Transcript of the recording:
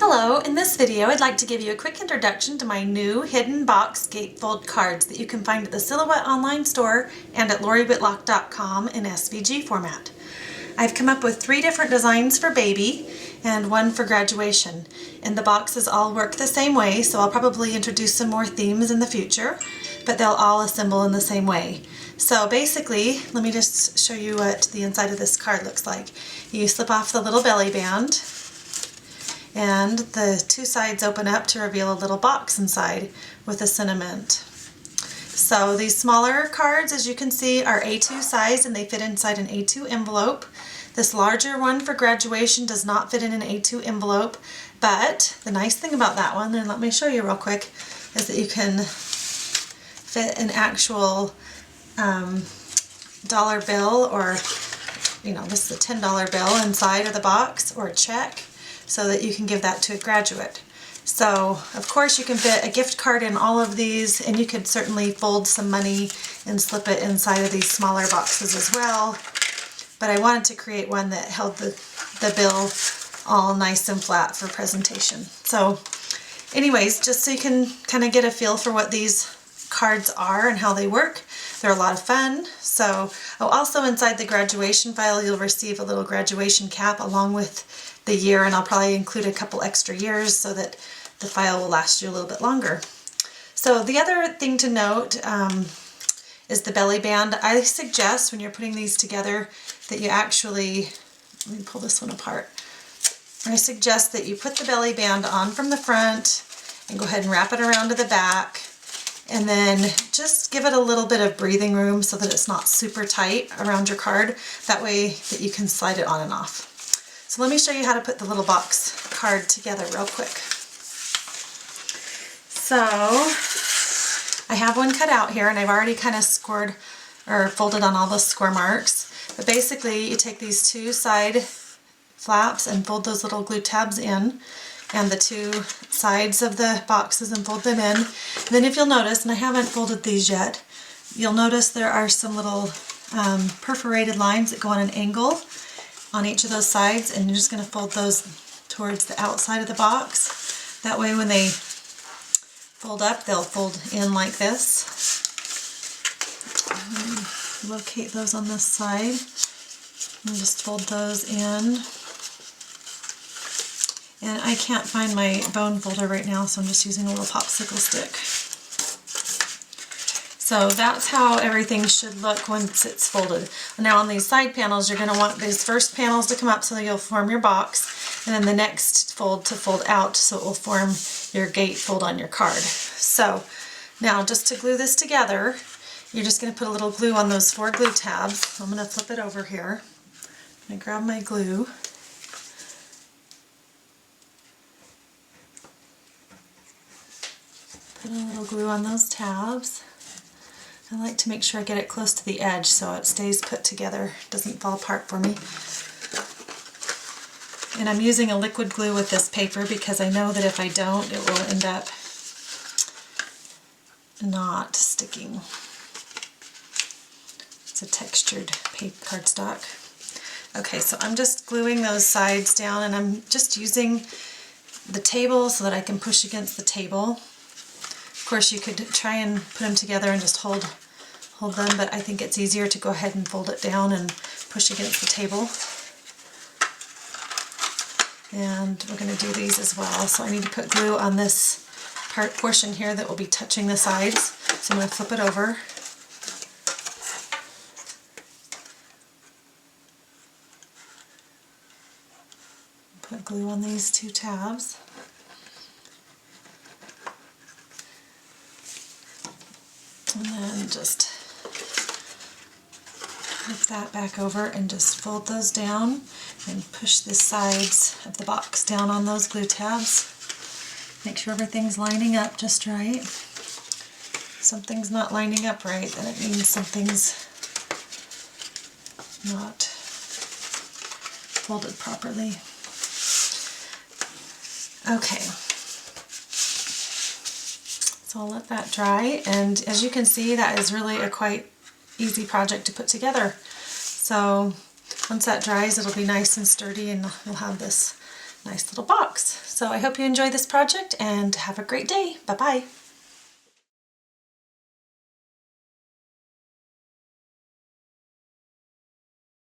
Hello, in this video I'd like to give you a quick introduction to my new hidden box gatefold cards that you can find at the Silhouette online store and at LoriWhitlock.com in SVG format. I've come up with 3 different designs for baby and 1 for graduation, and the boxes all work the same way, so I'll probably introduce some more themes in the future, but they'll all assemble in the same way. So basically, let me just show you what the inside of this card looks like. You slip off the little belly band, and the 2 sides open up to reveal a little box inside with a sentiment. So these smaller cards, as you can see, are A2 size and they fit inside an A2 envelope. This larger one for graduation does not fit in an A2 envelope, but the nice thing about that one, and let me show you real quick, is that you can fit an actual dollar bill, or this is a $10 bill inside of the box, or a check, so that you can give that to a graduate. So of course you can fit a gift card in all of these, and you could certainly fold some money and slip it inside of these smaller boxes as well, but I wanted to create one that held the bill all nice and flat for presentation. So anyways, just so you can kind of get a feel for what these cards are and how they work. They're a lot of fun. So also inside the graduation file you'll receive a little graduation cap along with the year, and I'll probably include a couple extra years so that the file will last you a little bit longer. So the other thing to note is the belly band. I suggest when you're putting these together that you actually, let me pull this one apart. I suggest that you put the belly band on from the front and go ahead and wrap it around to the back, and then just give it a little bit of breathing room so that it's not super tight around your card. That way that you can slide it on and off. So let me show you how to put the little box card together real quick. So I have one cut out here, and I've already kind of scored or folded on all the score marks. But basically you take these 2 side flaps and fold those little glue tabs in, and the 2 sides of the boxes and fold them in. And then if you'll notice, and I haven't folded these yet, you'll notice there are some little perforated lines that go on an angle on each of those sides, and you're just going to fold those towards the outside of the box. That way when they fold up, they'll fold in like this. Locate those on this side and just fold those in. And I can't find my bone folder right now, so I'm just using a little popsicle stick. So that's how everything should look once it's folded. Now on these side panels, you're going to want these first panels to come up so that you'll form your box, and then the next fold to fold out so it will form your gatefold on your card. So now just to glue this together, you're just going to put a little glue on those 4 glue tabs. I'm going to flip it over here. I'm going to grab my glue. Put a little glue on those tabs. I like to make sure I get it close to the edge so it stays put together, doesn't fall apart for me. And I'm using a liquid glue with this paper because I know that if I don't, it will end up not sticking. It's a textured paper cardstock. Okay, so I'm just gluing those sides down, and I'm just using the table so that I can push against the table. Of course, you could try and put them together and just hold them, but I think it's easier to go ahead and fold it down and push against the table. And we're going to do these as well. So I need to put glue on this portion here that will be touching the sides. So I'm going to flip it over. Put glue on these 2 tabs. And then just flip that back over and just fold those down and push the sides of the box down on those glue tabs. Make sure everything's lining up just right. If something's not lining up right, then it means something's not folded properly. Okay. So I'll let that dry, and as you can see, that is really a quite easy project to put together. So once that dries, it'll be nice and sturdy, and you'll have this nice little box. So I hope you enjoy this project and have a great day. Bye-bye.